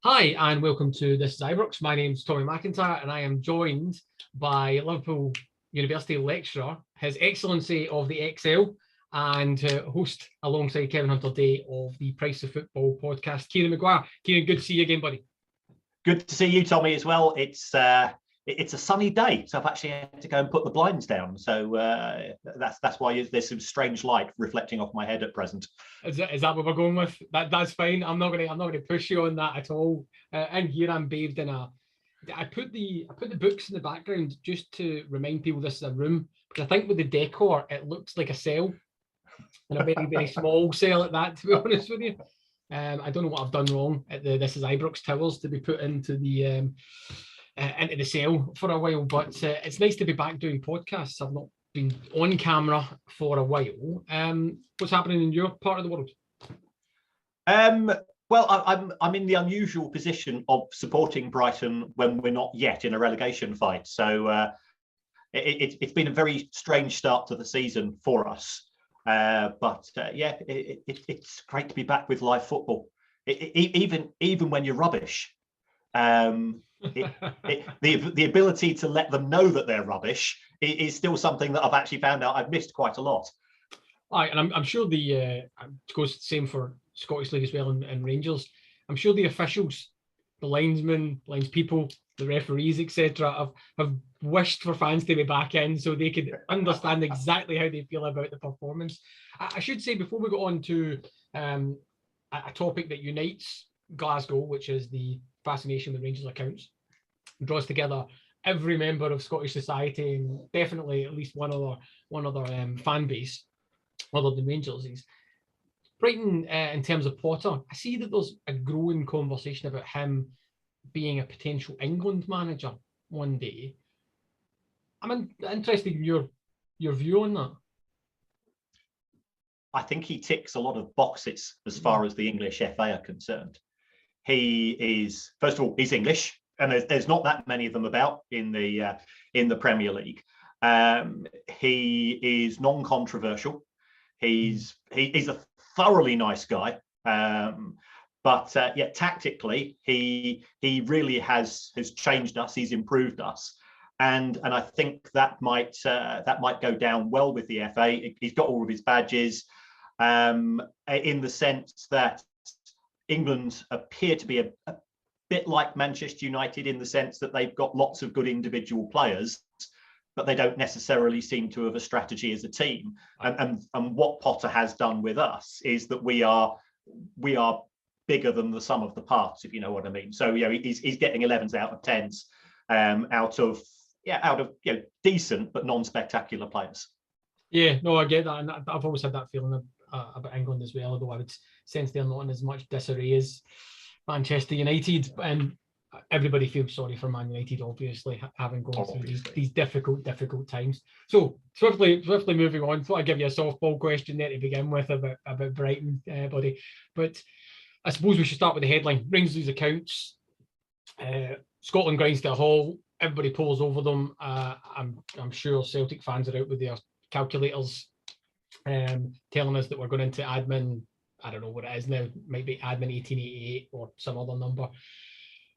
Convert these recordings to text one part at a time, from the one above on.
Hi, and welcome to This is Ibrox. My name's Tommy McIntyre, and I am joined by Liverpool University lecturer, His Excellency of the XL, and host alongside Kevin Hunter-Day of the Price of Football podcast, Kieran Maguire. Kieran, good to see you again, buddy. Good to see you, Tommy, as well. It's a sunny day, so I've actually had to go and put the blinds down. So that's why there's some strange light reflecting off my head at present. Is that what we're going with? That's fine. I'm not gonna push you on that at all. And here I'm bathed in I put the books in the background just to remind people this is a room, because I think with the decor it looks like a cell, and a very, very small cell at that, to be honest with you. I don't know what I've done wrong at the This is Ibrox towers to be put into the cell for a while, but it's nice to be back doing podcasts. I've not been on camera for a while. What's happening in your part of the world? Well, I'm in the unusual position of supporting Brighton when we're not yet in a relegation fight. So it's been a very strange start to the season for us. But it's great to be back with live football. Even when you're rubbish. The ability to let them know that they're rubbish is still something that I've actually found out I've missed quite a lot. Right, and I'm sure it goes the same for Scottish League as well and Rangers. I'm sure the officials, the linesmen, people, the referees, etc., have wished for fans to be back in so they could understand exactly how they feel about the performance. I should say, before we go on to a topic that unites Glasgow, which is the fascination with Rangers accounts, draws together every member of Scottish society and definitely at least one other fan base other than Rangers. Is Brighton, in terms of Potter, I see that there's a growing conversation about him being a potential England manager one day. I'm interested in your view on that. I think he ticks a lot of boxes as far as the English FA are concerned. He is, first of all, he's English, and there's not that many of them about in the Premier League. He is non-controversial. He's a thoroughly nice guy, but tactically he really has changed us. He's improved us, and I think that might go down well with the FA. He's got all of his badges, in the sense that England appear to be a bit like Manchester United in the sense that they've got lots of good individual players, but they don't necessarily seem to have a strategy as a team. And what Potter has done with us is that we are bigger than the sum of the parts, if you know what I mean. So he's getting 11s out of 10s, out of decent but non-spectacular players. Yeah, no, I get that, and I've always had that feeling about England as well, although I would sense they're not in as much disarray as Manchester United, and everybody feels sorry for Man United, obviously, having gone through these difficult times. So swiftly moving on, thought I'd give you a softball question there to begin with about Brighton, buddy. But I suppose we should start with the headline. Rangers lose accounts. Scotland grinds to a halt. Everybody pulls over them. I'm sure Celtic fans are out with their calculators, telling us that we're going into admin. I don't know what it is now. Might be admin 1888 or some other number.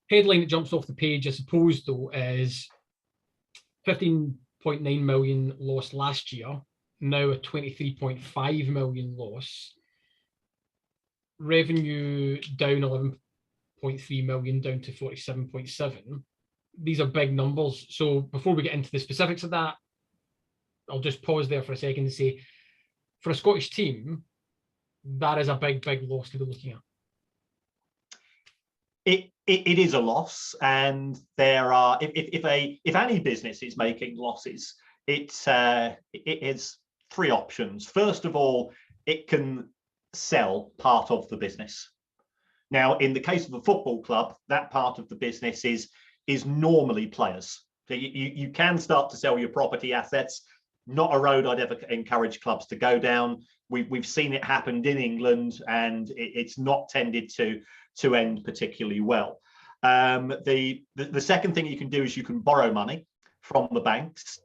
Headline that jumps off the page, I suppose, though, is 15.9 million loss last year, now a 23.5 million loss. Revenue down 11.3 million, down to 47.7. These are big numbers. So before we get into the specifics of that, I'll just pause there for a second and say, for a Scottish team, that is a big loss to be looking at. It is a loss, and there are if any business is making losses, it is three options. First of all, it can sell part of the business. Now, in the case of a football club, that part of the business is normally players. So you can start to sell your property assets. Not a road I'd ever encourage clubs to go down. We've seen it happen in England, and it's not tended to end particularly well. The second thing you can do is you can borrow money from the banks.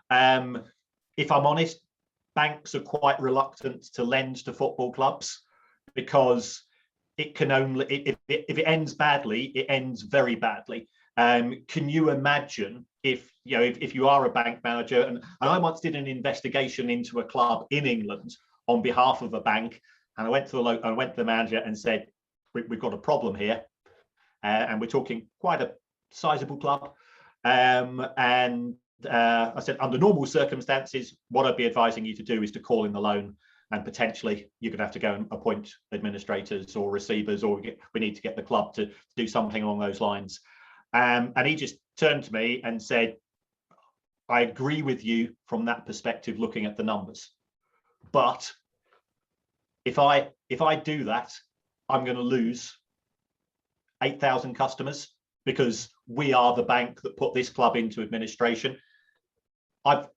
If I'm honest, banks are quite reluctant to lend to football clubs because it can only, if it ends badly, it ends very badly. Can you imagine if you are a bank manager, and I once did an investigation into a club in England on behalf of a bank, and I went to the manager and said, we've got a problem here, and we're talking quite a sizable club, and I said, under normal circumstances, what I'd be advising you to do is to call in the loan, and potentially you're going to have to go and appoint administrators or receivers, or we need to get the club to do something along those lines. And he just turned to me and said, I agree with you from that perspective, looking at the numbers. But if I do that, I'm going to lose 8,000 customers, because we are the bank that put this club into administration. I've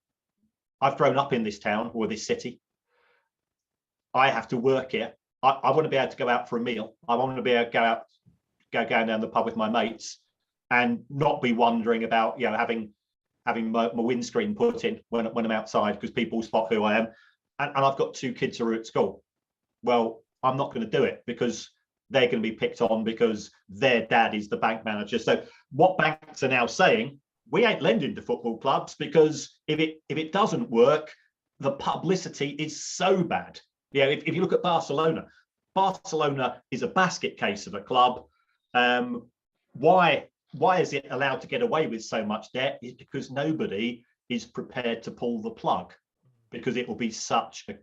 grown up in this town or this city. I have to work here. I want to be able to go out for a meal. I want to be able to go down the pub with my mates and not be wondering about having my windscreen put in when I'm outside because people spot who I am. And I've got 2 kids who are at school. Well, I'm not going to do it because they're going to be picked on because their dad is the bank manager. So what banks are now saying, we ain't lending to football clubs, because if it doesn't work, the publicity is so bad. If you look at Barcelona is a basket case of a club. Why is it allowed to get away with so much debt? Is because nobody is prepared to pull the plug, because it will be such a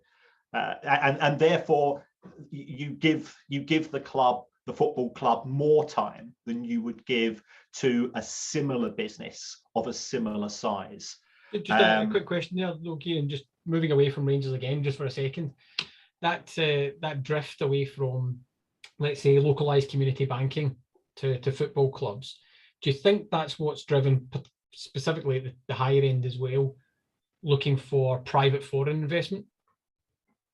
and therefore you give the football club more time than you would give to a similar business of a similar size. Just a quick question there, okay, and just moving away from Rangers again just for a second. That drift away from, let's say, localized community banking to football clubs, do you think that's what's driven specifically at the higher end as well, looking for private foreign investment?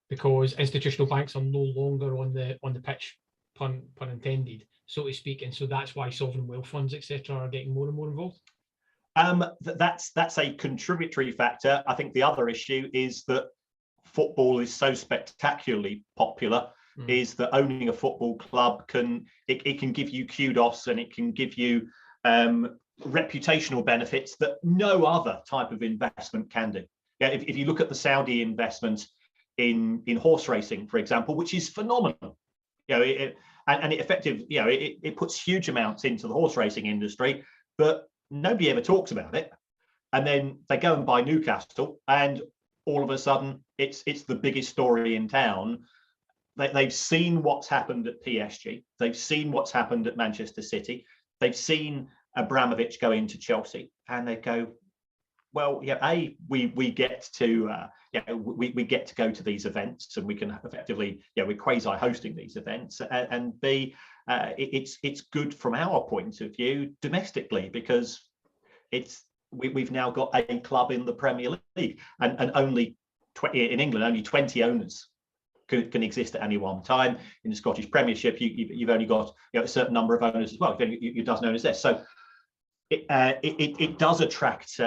Because institutional banks are no longer on the pitch, pun intended, so to speak, and so that's why sovereign wealth funds, etc., are getting more and more involved. That's a contributory factor. I think the other issue is that football is so spectacularly popular, is that owning a football club can give you kudos, and it can give you reputational benefits that no other type of investment can do. If you look at the Saudi investment in horse racing, for example, which is phenomenal, it puts huge amounts into the horse racing industry, but nobody ever talks about it. And then they go and buy Newcastle, and all of a sudden it's the biggest story in town. They've seen what's happened at PSG. They've seen what's happened at Manchester City. They've seen Abramovich go into Chelsea, and they go, well, we get to we get to go to these events, and we can effectively we're quasi hosting these events, and B, it's good from our point of view domestically, because we've now got a club in the Premier League, and only in England only 20 owners can exist at any one time. In the Scottish Premiership, you've only got a certain number of owners as well. You've a dozen owners there, so it does attract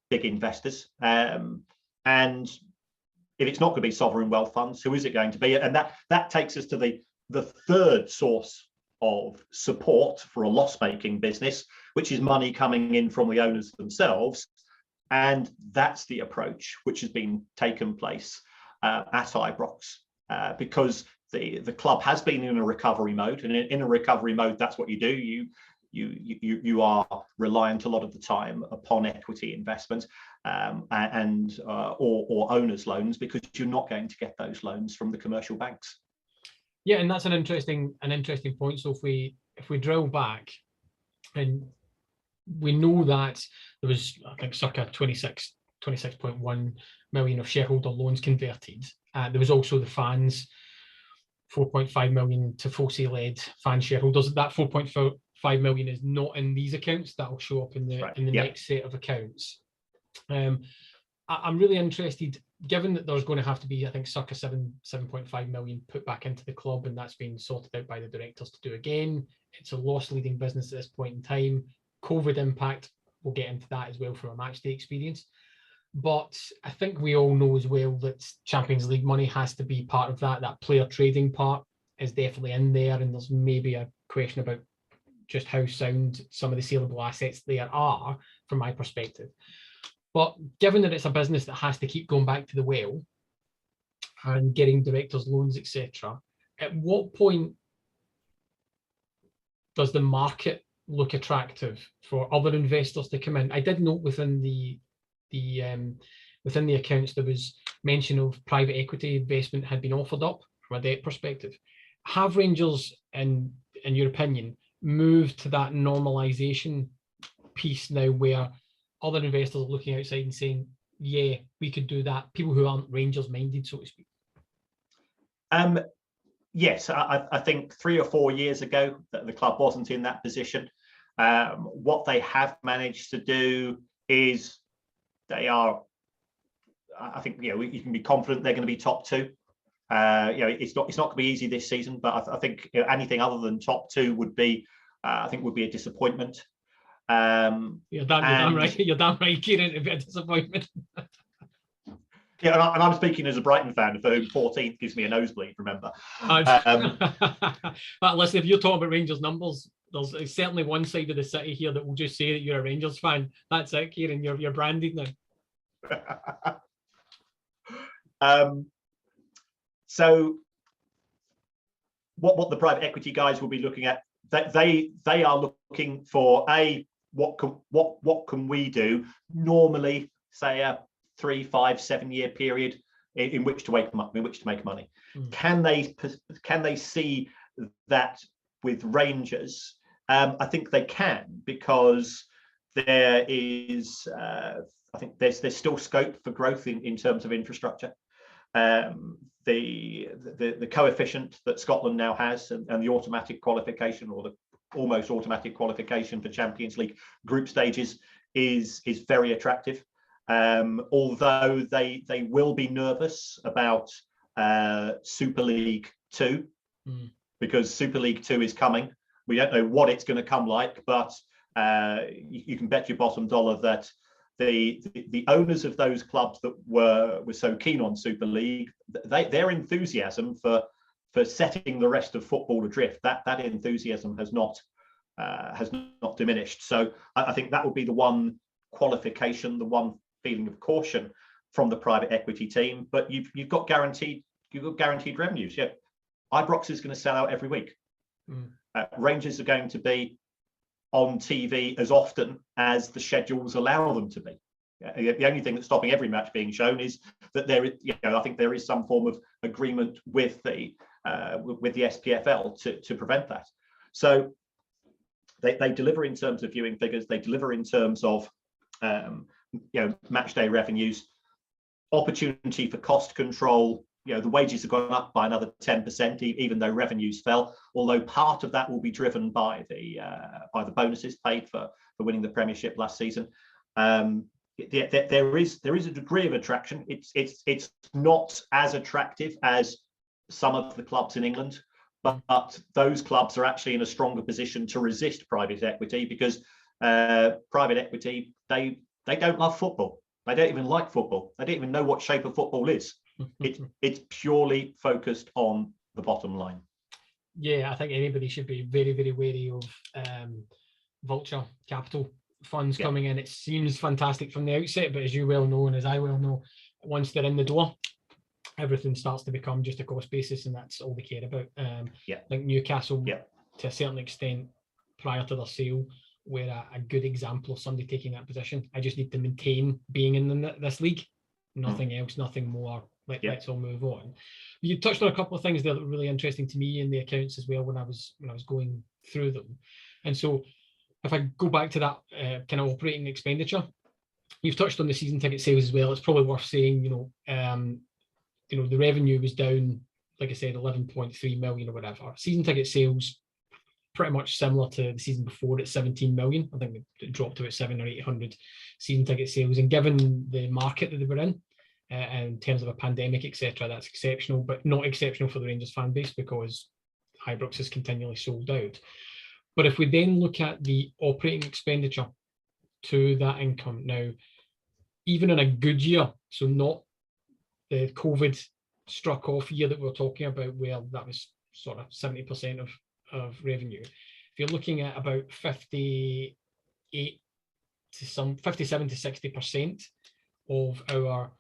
big investors. And if it's not going to be sovereign wealth funds, who is it going to be? And that takes us to the third source of support for a loss-making business, which is money coming in from the owners themselves. And that's the approach which has been taken place at Ibrox, because the club has been in a recovery mode, and in a recovery mode, that's what you do. You are reliant a lot of the time upon equity investment or owners' loans, because you're not going to get those loans from the commercial banks. Yeah, and that's an interesting point. So if we drill back, and we know that there was, I think, circa 26.1 million of shareholder loans converted. There was also the fans, 4.5 million to Fosse-led fan shareholders. That 4.5 million is not in these accounts. That will show up in the next set of accounts. I'm really interested, given that there's going to have to be, I think, circa 7.5 million put back into the club, and that's been sorted out by the directors to do again. It's a loss-leading business at this point in time. COVID impact, we'll get into that as well from a match day experience. But I think we all know as well that Champions League money has to be part of that player trading part is definitely in there, and there's maybe a question about just how sound some of the saleable assets there are from my perspective. But given that it's a business that has to keep going back to the well and getting directors' loans, etc., at what point does the market look attractive for other investors to come in? I did note within the accounts there was mention of private equity investment had been offered up from a debt perspective. Have Rangers, in your opinion, moved to that normalisation piece now where other investors are looking outside and saying, yeah, we could do that, people who aren't Rangers minded, so to speak? Yes, I think 3 or 4 years ago that the club wasn't in that position. What they have managed to do is they are, I think, you can be confident they're going to be top 2. It's not going to be easy this season, but I think anything other than top 2 would be, I think, would be a disappointment. You're damn right, Kieran. It'd be a disappointment. Yeah, and I'm speaking as a Brighton fan for whom 14th gives me a nosebleed, remember. But listen, if you're talking about Rangers numbers, there's certainly one side of the city here that will just say that you're a Rangers fan. That's it, Kieran. You're branded now. So what the private equity guys will be looking at, they are looking for what can we do normally, say a 3, 5, 7 year period in which to make money. Can they see that with Rangers? I think they can, because there is I think there's still scope for growth in terms of infrastructure. The coefficient that Scotland now has, and the automatic qualification, or the almost automatic qualification for Champions League group stages, is very attractive. Although they will be nervous about Super League 2, because Super League 2 is coming. We don't know what it's going to come like, but you can bet your bottom dollar that the owners of those clubs that were so keen on Super League, their enthusiasm for setting the rest of football adrift, that enthusiasm has not diminished. So I think that would be the one qualification, the one feeling of caution from the private equity team. But you've got guaranteed revenues. Yeah, Ibrox is going to sell out every week. Rangers are going to be on TV as often as the schedules allow them to be. The only thing that's stopping every match being shown is that there is, I think there is some form of agreement with the SPFL to prevent that. So they deliver in terms of viewing figures. They deliver in terms of match day revenues, opportunity for cost control. The wages have gone up by another 10%, even though revenues fell. Although part of that will be driven by the bonuses paid for winning the Premiership last season. There is a degree of attraction. It's not as attractive as some of the clubs in England, but those clubs are actually in a stronger position to resist private equity, because private equity, they don't love football. They don't even like football. They don't even know what shape of football is. It's purely focused on the bottom line. Yeah, I think anybody should be very, very wary of vulture capital funds coming in. It seems fantastic from the outset, but as you well know, and as I well know, once they're in the door, everything starts to become just a cost basis, and that's all they care about. I think Newcastle, to a certain extent, prior to their sale, were a good example of somebody taking that position. I just need to maintain being in this league, nothing else, nothing more. Let's all move on. You touched on a couple of things there that were really interesting to me in the accounts as well when I was going through them. And so if I go back to that kind of operating expenditure, you've touched on the season ticket sales as well. It's probably worth saying, the revenue was down, like I said, 11.3 million or whatever. Season ticket sales pretty much similar to the season before at 17 million. I think it dropped to about 700 or 800 season ticket sales. And given the market that they were in terms of a pandemic, etc., that's exceptional, but not exceptional for the Rangers fan base, because Ibrox is continually sold out. But if we then look at the operating expenditure to that income now, even in a good year, so not the COVID struck off year that we're talking about, where that was sort of 70% of revenue. If you're looking at about 57 to 60% of our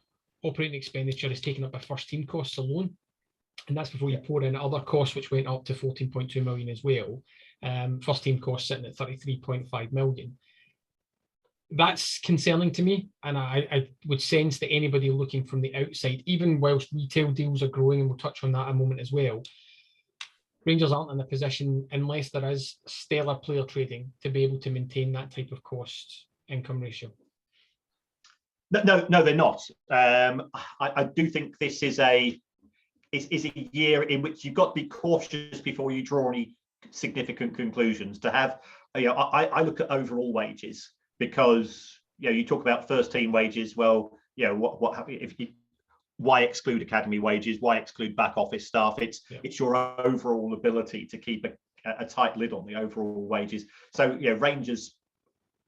operating expenditure is taken up by first team costs alone. And that's before you pour in other costs, which went up to 14.2 million as well. First team costs sitting at 33.5 million. That's concerning to me. And I would sense that anybody looking from the outside, even whilst retail deals are growing, and we'll touch on that in a moment as well, Rangers aren't in a position, unless there is stellar player trading, to be able to maintain that type of cost income ratio. No, they're not. I do think this is a year in which you've got to be cautious before you draw any significant conclusions. To have, I look at overall wages, because you talk about first team wages. Well, what if you, why exclude academy wages? Why exclude back office staff? It's your overall ability to keep a tight lid on the overall wages. So Rangers,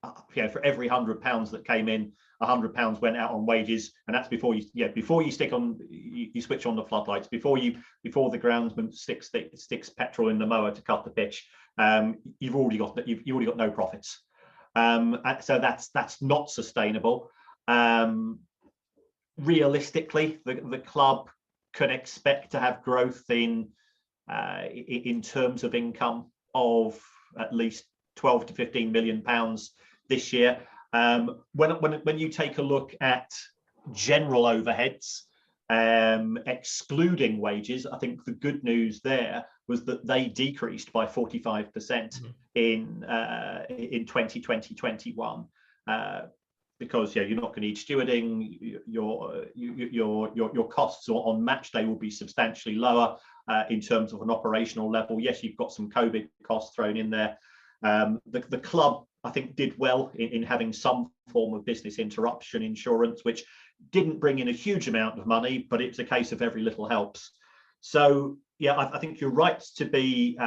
for every £100 that came in, £100 went out on wages, and that's before you switch on the floodlights, before the groundsman sticks petrol in the mower to cut the pitch. You've already got no profits. So that's not sustainable. Realistically, the club can expect to have growth in terms of income of at least 12 to 15 million pounds this year. When you take a look at general overheads, excluding wages, I think the good news there was that they decreased by 45% in 2020-21, because you're not going to need stewarding. Your costs on match day will be substantially lower in terms of an operational level. Yes, you've got some COVID costs thrown in there. The club, I think, did well in having some form of business interruption insurance, which didn't bring in a huge amount of money, but it's a case of every little helps. So I think you're right to be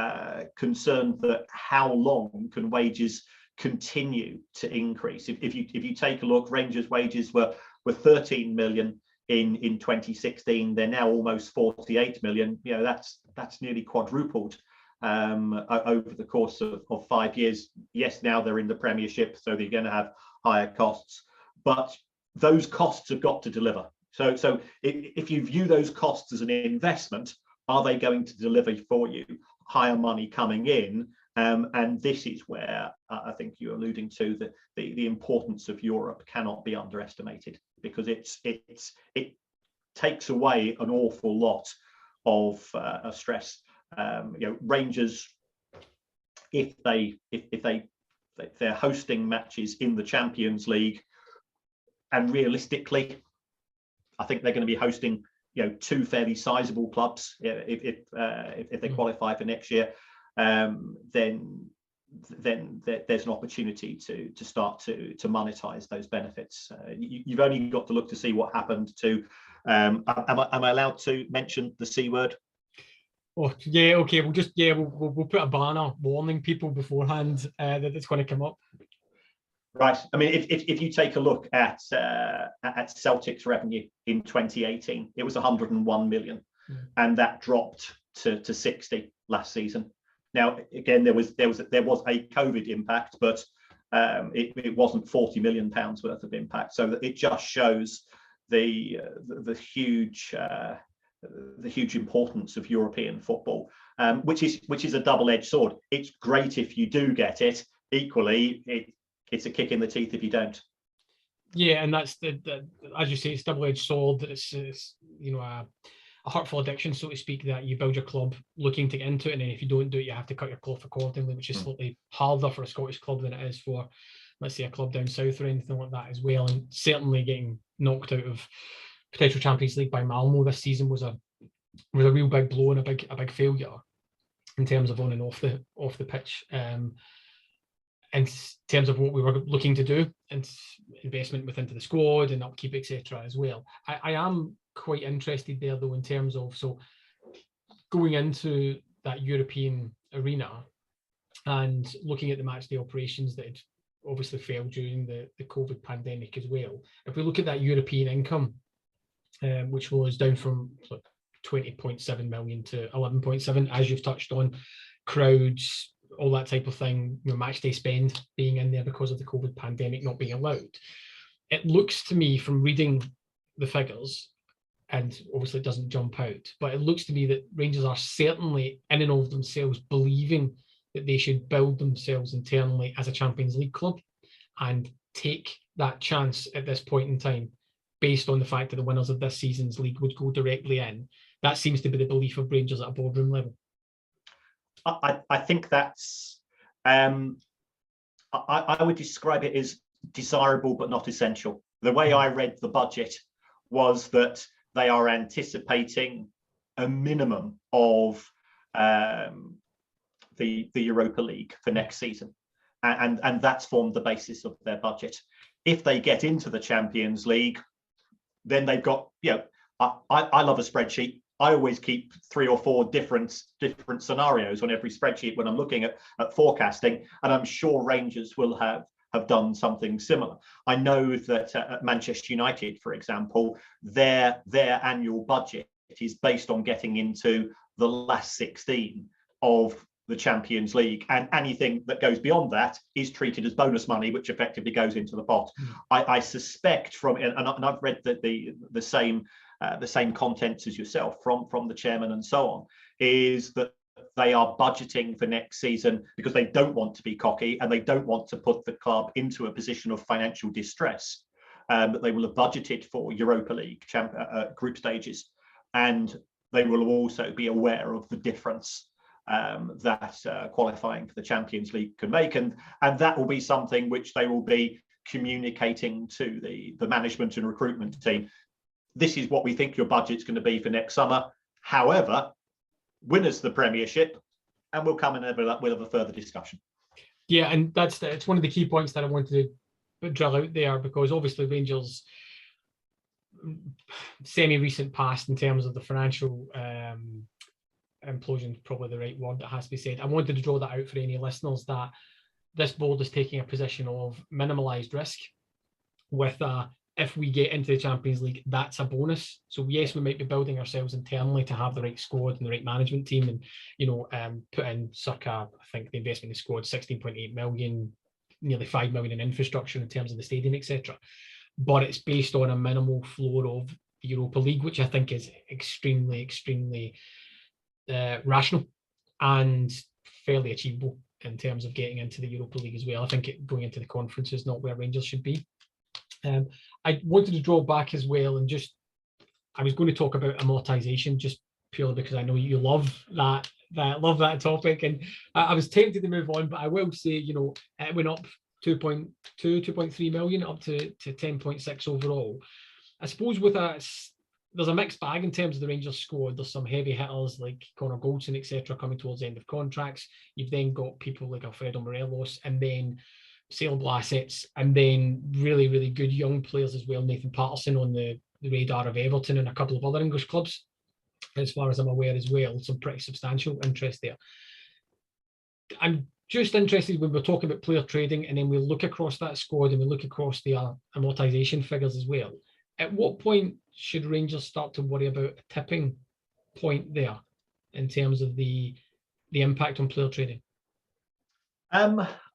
concerned that how long can wages continue to increase. If you take a look, Rangers wages were 13 million in 2016. They're now almost 48 million. That's nearly quadrupled over the course of 5 years. Yes, now they're in the Premiership, so they're going to have higher costs, but those costs have got to deliver. So if you view those costs as an investment, are they going to deliver for you higher money coming in? And this is where I think you're alluding to the importance of Europe cannot be underestimated, because it takes away an awful lot of stress. Rangers, if they're hosting matches in the Champions League, and realistically, I think they're going to be hosting two fairly sizable clubs if they qualify for next year. Then there's an opportunity to start to monetize those benefits. You've only got to look to see what happened to. Am I allowed to mention the C word? Oh yeah, okay. We'll put a banner warning people beforehand that it's going to come up. Right. I mean, if you take a look at Celtic's revenue in 2018, it was 101 million, and that dropped to 60 last season. Now, again, there was a COVID impact, but it wasn't 40 million pounds worth of impact. So it just shows the huge importance of European football, which is a double-edged sword. It's great if you do get it. Equally, it's a kick in the teeth if you don't. Yeah, and that's as you say, it's double-edged sword. It's a hurtful addiction, so to speak, that you build your club looking to get into it, and then if you don't do it, you have to cut your cloth accordingly, which is slightly harder for a Scottish club than it is for, let's say, a club down south or anything like that as well. And certainly getting knocked out of potential Champions League by Malmo this season was a real big blow and a big failure in terms of on and off the pitch. In terms of what we were looking to do and investment into the squad and upkeep, etc. as well. I am quite interested there though in terms of going into that European arena and looking at the matchday operations that had obviously failed during the COVID pandemic as well. If we look at that European income, which was down from 20.7 million to 11.7, as you've touched on, crowds, all that type of thing, match day spend being in there because of the COVID pandemic not being allowed. It looks to me from reading the figures, and obviously it doesn't jump out, but it looks to me that Rangers are certainly in and of themselves believing that they should build themselves internally as a Champions League club and take that chance at this point in time, based on the fact that the winners of this season's league would go directly in. That seems to be the belief of Rangers at a boardroom level. I think that's, I would describe it as desirable but not essential. The way I read the budget was that they are anticipating a minimum of the Europa League for next season. And that's formed the basis of their budget. If they get into the Champions League, then they've got, I love a spreadsheet. I always keep 3 or 4 different scenarios on every spreadsheet when I'm looking at forecasting, and I'm sure Rangers will have done something similar. I know that at Manchester United, for example, their annual budget is based on getting into the last 16 of the Champions League, and anything that goes beyond that is treated as bonus money, which effectively goes into the pot. I suspect from, and I've read that the same contents as yourself from the chairman and so on, is that they are budgeting for next season because they don't want to be cocky and they don't want to put the club into a position of financial distress. That they will have budgeted for Europa League group stages, and they will also be aware of the difference that qualifying for the Champions League can make, and that will be something which they will be communicating to the management and recruitment team. This is what we think your budget's going to be for next summer. However, win us the Premiership, and we'll come and we'll have a further discussion. Yeah, and it's one of the key points that I wanted to drill out there, because obviously Rangers' semi-recent past in terms of the financial implosion is probably the right word that has to be said. I wanted to draw that out for any listeners, that this board is taking a position of minimalised risk with if we get into the Champions League, that's a bonus. So yes, we might be building ourselves internally to have the right squad and the right management team, and put in circa, I think the investment in the squad, 16.8 million, nearly 5 million in infrastructure in terms of the stadium, etc. But it's based on a minimal floor of the Europa League, which I think is extremely, extremely rational and fairly achievable in terms of getting into the Europa League as well. I think going into the conference is not where Rangers should be. I wanted to draw back as well, and I was going to talk about amortization just purely because I know you love that topic, and I was tempted to move on, but I will say, it went up 2.3 million up to 10.6 overall. I suppose there's a mixed bag in terms of the Rangers squad. There's some heavy hitters like Connor Goldson, etc., coming towards the end of contracts. You've then got people like Alfredo Morelos, and then saleable assets, and then really, really good young players as well. Nathan Patterson on the radar of Everton and a couple of other English clubs, as far as I'm aware as well. Some pretty substantial interest there. I'm just interested when we're talking about player trading, and then we look across that squad and we look across the amortization figures as well. At what point should Rangers start to worry about a tipping point there in terms of the impact on player trading?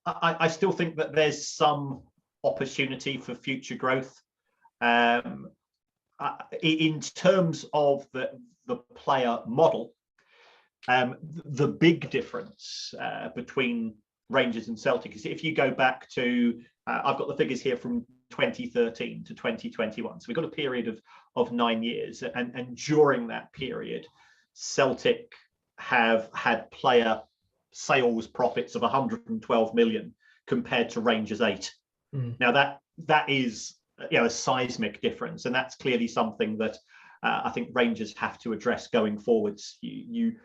I still think that there's some opportunity for future growth. In terms of the player model, the big difference between Rangers and Celtic is, if you go back to, I've got the figures here from 2013 to 2021. So we've got a period of 9 years. And during that period, Celtic have had player sales profits of 112 million compared to Rangers 8. Now that is a seismic difference, and that's clearly something that I think Rangers have to address going forwards. You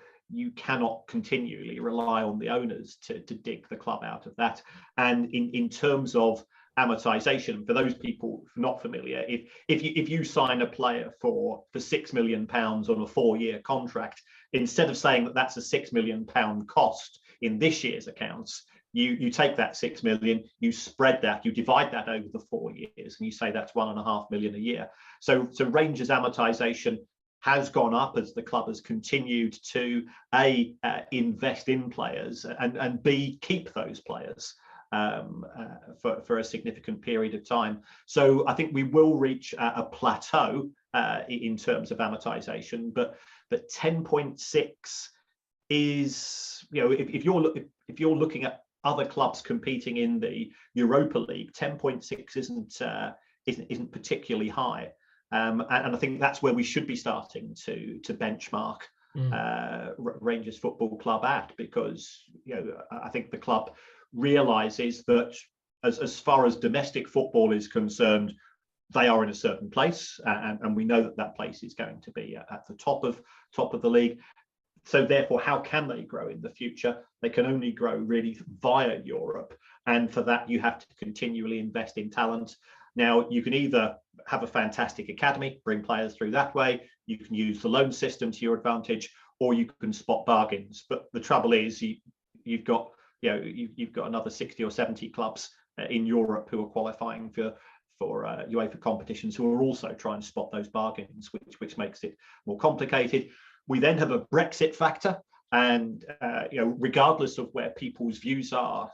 cannot continually rely on the owners to dig the club out of that. And in terms of amortization, for those people not familiar, if you sign a player for £6 million on a 4-year contract, instead of saying that that's a £6 million cost in this year's accounts, you take that 6 million, you spread that, you divide that over the 4 years, and you say that's 1.5 million a year. So Rangers amortization has gone up as the club has continued to invest in players and B, keep those players for a significant period of time. So I think we will reach a plateau in terms of amortization, but 10.6 is, if you're looking at other clubs competing in the Europa League, 10.6 isn't particularly high. And I think that's where we should be starting to benchmark Rangers Football Club at, because I think the club realizes that as far as domestic football is concerned, they are in a certain place, and we know that place is going to be at the top of the league. So therefore, how can they grow in the future? They can only grow really via Europe, and for that you have to continually invest in talent. Now, you can either have a fantastic academy, bring players through that way, you can use the loan system to your advantage, or you can spot bargains. But the trouble is, you've got another 60 or 70 clubs in Europe who are qualifying for UEFA competitions, who are also trying to spot those bargains, which makes it more complicated. We then have a Brexit factor, and regardless of where people's views are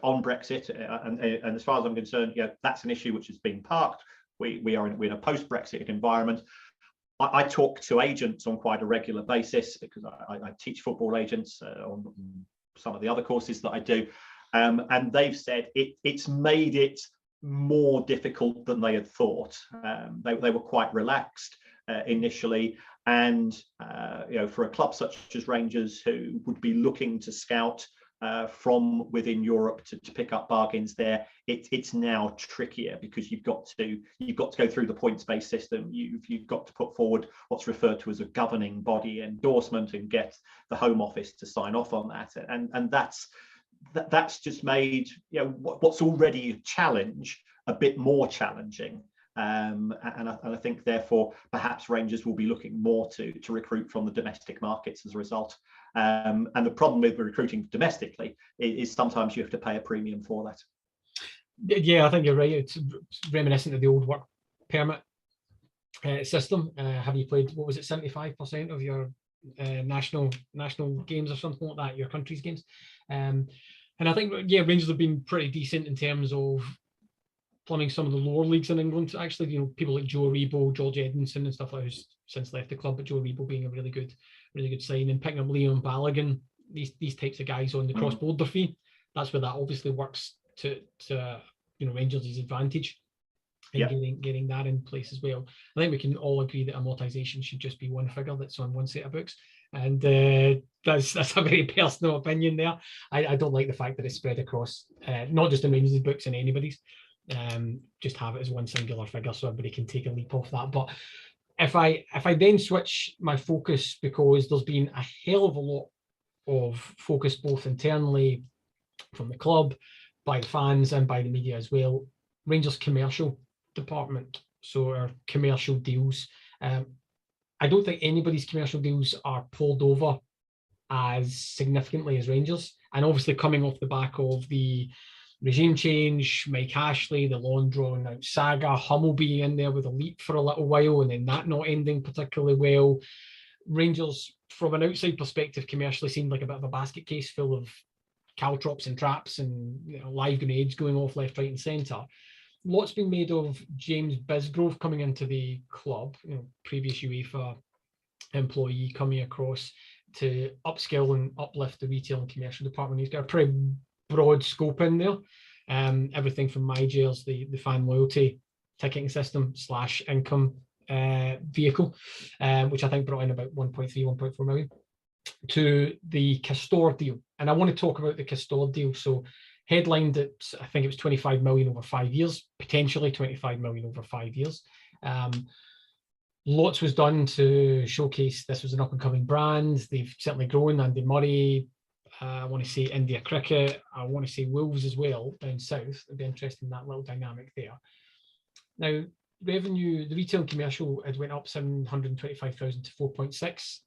on Brexit, and as far as I'm concerned, that's an issue which has been parked. We're in a post-Brexit environment. I talk to agents on quite a regular basis because I teach football agents on some of the other courses that I do, and they've said it's made it more difficult than they had thought. They were quite relaxed initially, and for a club such as Rangers, who would be looking to scout from within Europe to pick up bargains there, it's now trickier, because you've got to go through the points-based system. You've got to put forward what's referred to as a governing body endorsement and get the Home Office to sign off on that, and that's just made what's already a challenge a bit more challenging. And I think therefore perhaps Rangers will be looking more to recruit from the domestic markets as a result. And the problem with recruiting domestically is sometimes you have to pay a premium for that. Yeah, I think you're right. It's reminiscent of the old work permit system. Have you played, what was it, 75% of your national games or something like that, your country's games? And I think, Rangers have been pretty decent in terms of plumbing some of the lower leagues in England. Actually, people like Joe Rebo, George Edmondson and stuff like that, who's since left the club, but Joe Rebo being a really good sign, and picking up Liam Balogun, these types of guys on the cross-border fee. That's where that obviously works to Rangers' advantage in getting that in place as well. I think we can all agree that amortization should just be one figure that's on one set of books, and that's a very personal opinion there. I don't like the fact that it's spread across not just in Rangers' books and anybody's. Just have it as one singular figure so everybody can take a leap off that. But if I then switch my focus, because there's been a hell of a lot of focus both internally from the club, by the fans and by the media as well, Rangers commercial department, so our commercial deals. I don't think anybody's commercial deals are pulled over as significantly as Rangers, and obviously coming off the back of the regime change, Mike Ashley, the long drawn out saga, Hummel being in there with a leap for a little while and then that not ending particularly well. Rangers, from an outside perspective, commercially seemed like a bit of a basket case full of caltrops and traps and live grenades going off left, right and centre. Lots been made of James Bisgrove coming into the club, previous UEFA employee coming across to upskill and uplift the retail and commercial department. He's got a pretty broad scope in there. Everything from MyJails, the fan loyalty ticketing system / income vehicle, which I think brought in about 1.3, 1.4 million, to the Castor deal. And I want to talk about the Castor deal. So headlined at, I think it was 25 million over 5 years, potentially 25 million over 5 years. Lots was done to showcase this was an up-and-coming brand. They've certainly grown. Andy Murray, I want to say India Cricket, I want to say Wolves as well down south. It'd be interesting, that little dynamic there. Now, revenue, the retail and commercial, it went up 725,000 to 4.6.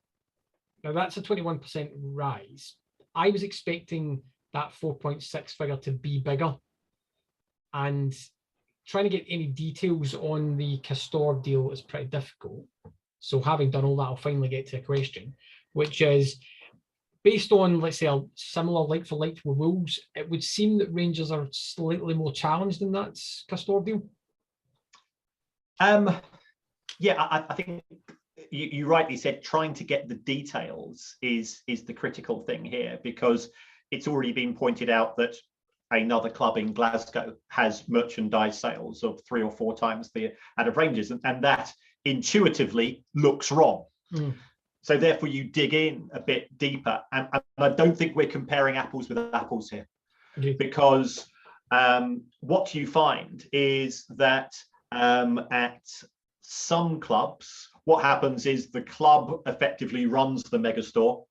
Now that's a 21% rise. I was expecting that 4.6 figure to be bigger, and trying to get any details on the Castor deal is pretty difficult. So having done all that, I'll finally get to a question, which is based on, let's say, a similar like-for-like with Wolves, it would seem that Rangers are slightly more challenged in that custodial. Yeah, I think you rightly said trying to get the details is the critical thing here, because it's already been pointed out that another club in Glasgow has merchandise sales of 3 or 4 times the out of Rangers, and that intuitively looks wrong. So therefore you dig in a bit deeper, and I don't think we're comparing apples with apples here, because what you find is that at some clubs, what happens is the club effectively runs the megastore,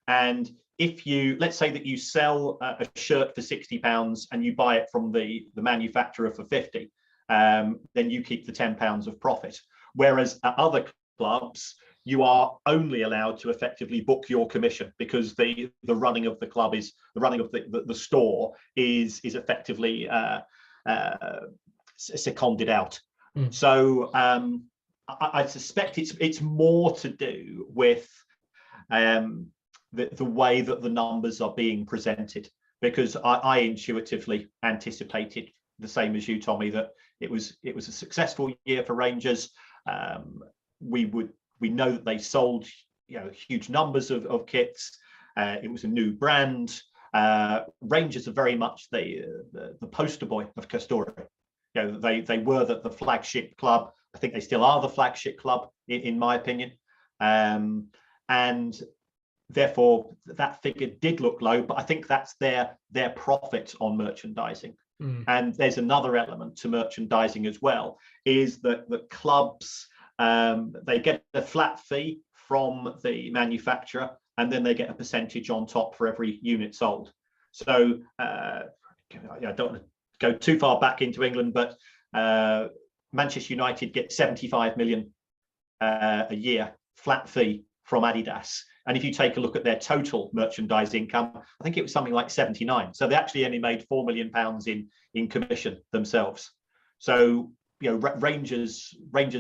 and if you, let's say that you sell a shirt for £60 and you buy it from the manufacturer for 50, then you keep the £10 of profit. Whereas at other clubs, you are only allowed to effectively book your commission, because the running of the club is the running of the store is effectively seconded out. So I suspect it's more to do with the way that the numbers are being presented, because I intuitively anticipated the same as you, Tommy, that it was a successful year for Rangers. We know that they sold huge numbers of kits. It was a new brand. Rangers are very much the poster boy of Castoria. They were the flagship club. I think they still are the flagship club in my opinion. And therefore that figure did look low, but I think that's their profit on merchandising. And there's another element to merchandising as well, is that the clubs, they get a flat fee from the manufacturer, and then they get a percentage on top for every unit sold. So I don't want to go too far back into England, but Manchester United get 75 million a year flat fee from Adidas. And if you take a look at their total merchandise income, I think it was something like 79. So they actually only made £4 million in commission themselves. So Rangers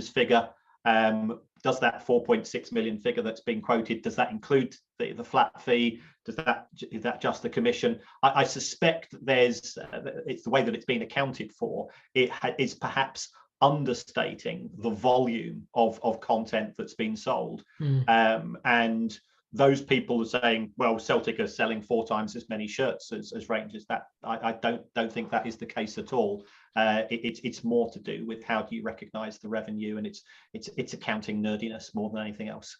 figure, does that 4.6 million figure that's been quoted, does that include the flat fee? Is that just the commission? I suspect it's the way that it's been accounted for. It is perhaps understating the volume of content that's been sold. And those people are saying, well, Celtic are selling 4 times as many shirts as Rangers. That I don't think that is the case at all. It's more to do with how do you recognise the revenue, and it's accounting nerdiness more than anything else.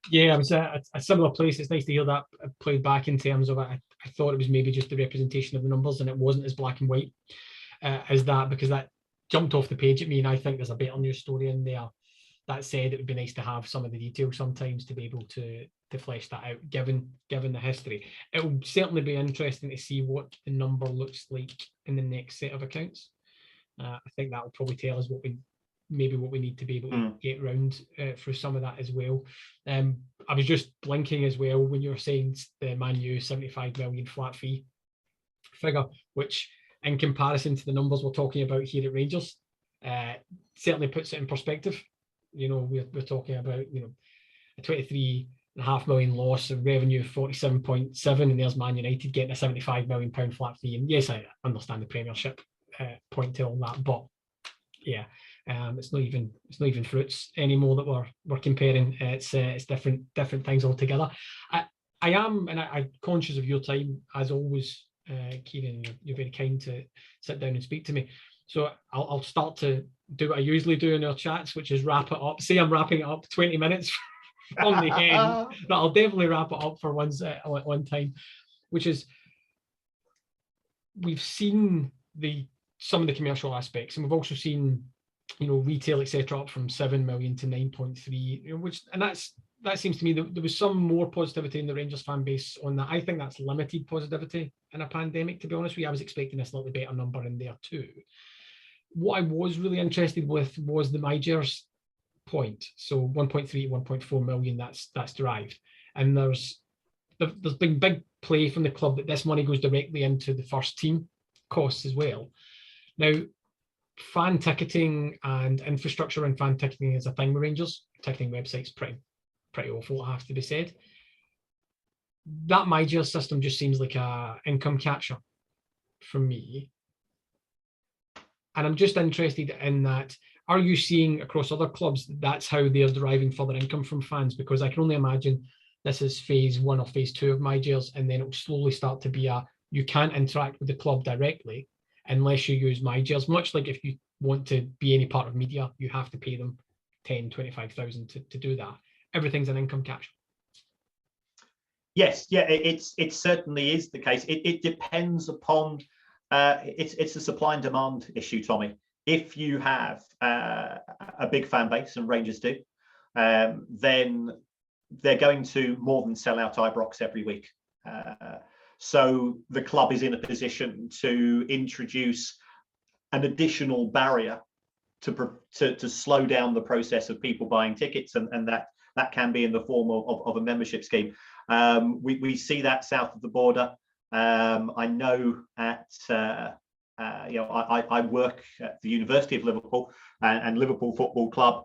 Yeah, I was at a similar place. It's nice to hear that played back in terms of I thought it was maybe just the representation of the numbers, and it wasn't as black and white as that, because that jumped off the page at me, and I think there's a better news story in there. That said, it would be nice to have some of the details sometimes to be able to flesh that out, given the history. It will certainly be interesting to see what the number looks like in the next set of accounts. I think that will probably tell us what we need to be able to get round through some of that as well. I was just blinking as well when you were saying the Man U 75 million flat fee figure, which in comparison to the numbers we're talking about here at Rangers, certainly puts it in perspective. We're talking about a 23.5 million loss, a revenue of 47.7, and there's Man United getting a 75 million pound flat fee. And yes, I understand the Premiership point to all that, but yeah, it's not even fruits anymore that we're comparing. It's different things altogether. I'm conscious of your time as always, Kieran. You're very kind to sit down and speak to me. So I'll start to do what I usually do in our chats, which is wrap it up. Say I'm wrapping it up 20 minutes from the end, but I'll definitely wrap it up for one time, which is we've seen some of the commercial aspects, and we've also seen retail etc. up from 7 million to 9.3, that seems to me that there was some more positivity in the Rangers fan base on that. I think that's limited positivity in a pandemic, to be honest with you. I was expecting a slightly better number in there too. What I was really interested with was the Maguire's point. So 1.3, 1.4 million, that's derived. And there's been big play from the club that this money goes directly into the first team costs as well. Now, fan ticketing and infrastructure and fan ticketing is a thing with Rangers. ticketing website's pretty awful, it has to be said. That MyJail system just seems like a income catcher for me. And I'm just interested in that. Are you seeing across other clubs that's how they're deriving further income from fans? Because I can only imagine this is phase 1 or phase 2 of MyJails, and then it'll slowly start to be you can't interact with the club directly unless you use MyJails. Much like if you want to be any part of media, you have to pay them 10, 25,000 to do that. Everything's an income catcher. Yes, yeah, it certainly is the case. It depends upon it's a supply and demand issue, Tommy. If you have a big fan base, and Rangers do, then they're going to more than sell out Ibrox every week. So the club is in a position to introduce an additional barrier to slow down the process of people buying tickets, and that can be in the form of a membership scheme. We see that south of the border. I know I work at the University of Liverpool and Liverpool Football Club.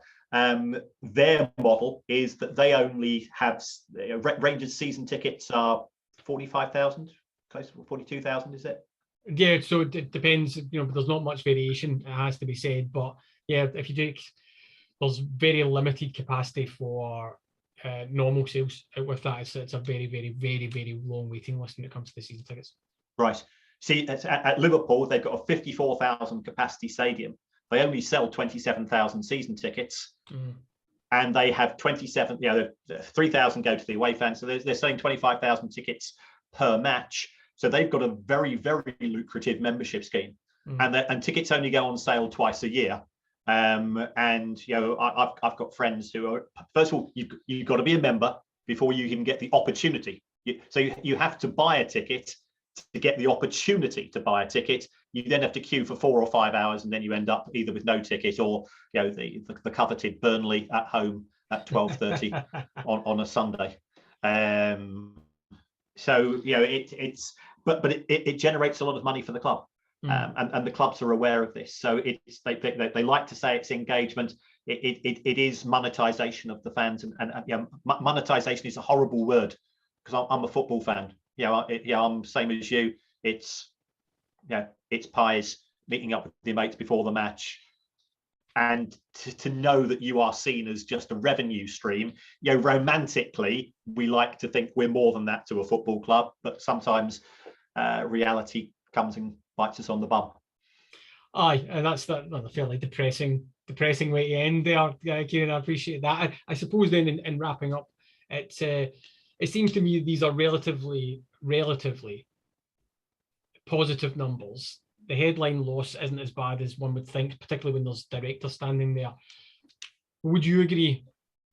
Their model is that they only have Rangers season tickets are 45,000, close to 42,000, is it? Yeah, so it depends. There's not much variation, it has to be said. But yeah, if you take, there's very limited capacity for normal sales. With that, it's a very, very, very, very long waiting list when it comes to the season tickets. Right. See, at Liverpool, they've got a 54,000 capacity stadium. They only sell 27,000 season tickets, and they have 27. 3,000 go to the away fans, so they're selling 25,000 tickets per match. So they've got a very, very lucrative membership scheme, and tickets only go on sale twice a year. And I've got friends who are, first of all, you've got to be a member before you even get the opportunity. So you have to buy a ticket to get the opportunity to buy a ticket. You then have to queue for 4 or 5 hours, and then you end up either with no ticket or the coveted Burnley at home at 12:30 on a Sunday. So it generates a lot of money for the club. And the clubs are aware of this, so they like to say it's engagement. It is monetization of the fans, and monetization is a horrible word because I'm a football fan. I'm same as you. It's pies, meeting up with your mates before the match, and to know that you are seen as just a revenue stream. Romantically, we like to think we're more than that to a football club, but sometimes reality comes and bites us on the bum. Aye, and that's a fairly depressing way to end there, Kieran. I appreciate that. I suppose then in wrapping up, it seems to me these are relatively positive numbers. The headline loss isn't as bad as one would think, particularly when there's directors standing there. Would you agree,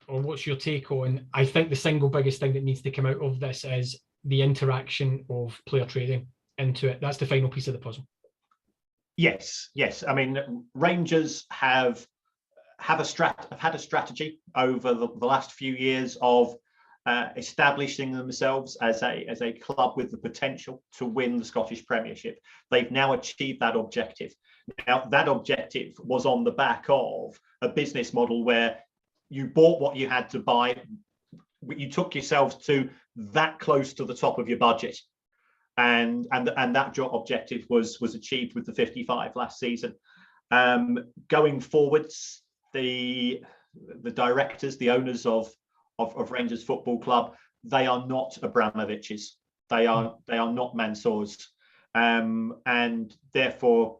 or what's your take on? I think the single biggest thing that needs to come out of this is the interaction of player trading into it. That's the final piece of the puzzle. Yes. I mean, Rangers have had a strategy over the last few years of establishing themselves as a club with the potential to win the Scottish Premiership. They've now achieved that objective. Now, that objective was on the back of a business model where you bought what you had to buy. You took yourselves to that close to the top of your budget. And that objective was achieved with the 55 last season. Going forwards, the directors, the owners of Rangers Football Club, they are not Abramovich's. They are not Mansour's, and therefore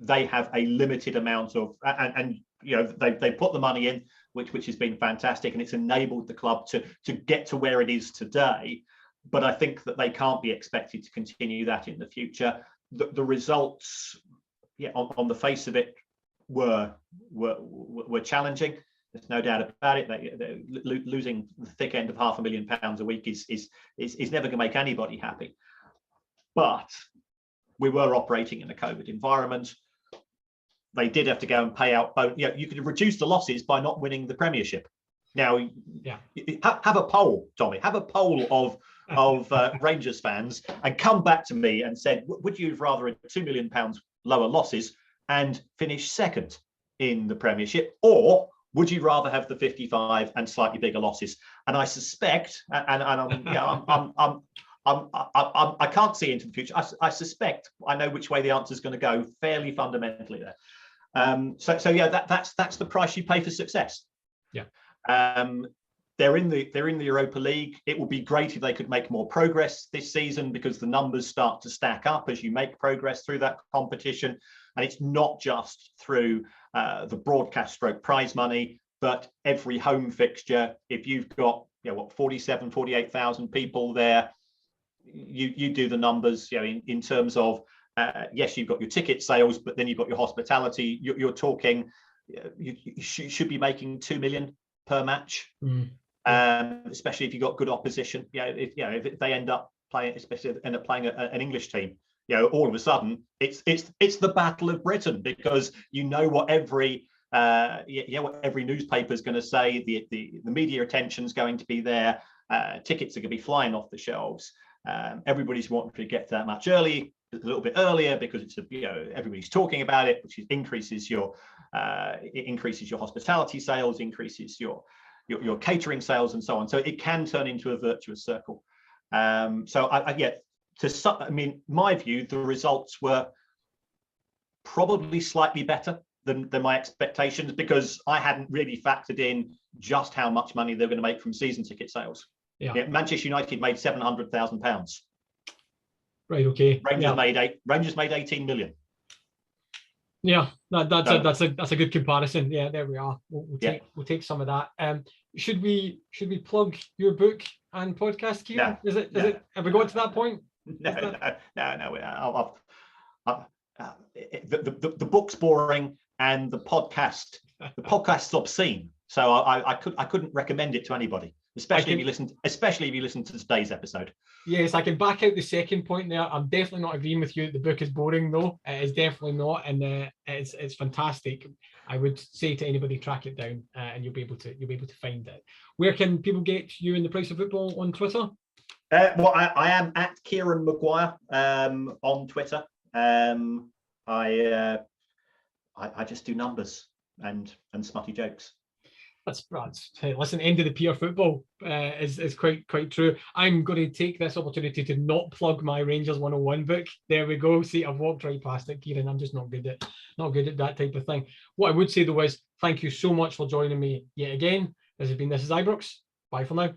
they have a limited amount of they put the money in, which has been fantastic, and it's enabled the club to get to where it is today. But I think that they can't be expected to continue that in the future. The results, on the face of it, were challenging. There's no doubt about it. They're losing the thick end of £500,000 a week is never going to make anybody happy. But we were operating in a COVID environment. They did have to go and pay out. You could reduce the losses by not winning the Premiership. Now, have a poll, Tommy. Have a poll of Rangers fans and come back to me and said, would you rather £2 million lower losses and finish second in the Premiership, or Would you rather have the 55 and slightly bigger losses? And I suspect, and I can't see into the future. I suspect I know which way the answer is going to go fairly fundamentally there. So yeah, that's the price you pay for success. Yeah. They're in the Europa League. It would be great if they could make more progress this season, because the numbers start to stack up as you make progress through that competition. And it's not just through the broadcast stroke prize money, but every home fixture. If you've got 47, 48,000 people there, you do the numbers, in terms of yes, you've got your ticket sales, but then you've got your hospitality. You're talking, you should be making 2 million per match, especially if you've got good opposition. If they end up playing, especially end up playing an English team, all of a sudden it's the Battle of Britain, because what every what every newspaper is going to say. The media attention is going to be there. Tickets are going to be flying off the shelves. Everybody's wanting to get to that match early, a little bit earlier, because it's everybody's talking about it, which increases your hospitality sales, increases your catering sales, and so on. So it can turn into a virtuous circle. My view, the results were probably slightly better than my expectations, because I hadn't really factored in just how much money they're going to make from season ticket sales. Yeah, Manchester United made £700,000. Right. Okay. Rangers made 18 million. Yeah, that's a good comparison. Yeah, there we are. We'll take some of that. Should we plug your book and podcast, Kieran? No, have we got to that point? No. The book's boring, and the podcast's obscene. So I couldn't recommend it to anybody, especially if you listen to today's episode. Yes, I can back out the second point there. I'm definitely not agreeing with you. The book is boring, though. It is definitely not, and it's fantastic. I would say to anybody, track it down, and you'll be able to find it. Where can people get you in the Price of Football on Twitter? I am at Kieran Maguire on Twitter. I just do numbers and smutty jokes. That's listen, end of the PR football is quite true. I'm going to take this opportunity to not plug my Rangers 101 book. There we go. See, I've walked right past it, Kieran. I'm just not good at that type of thing. What I would say, though, is thank you so much for joining me yet again. This is Ibrox. Bye for now.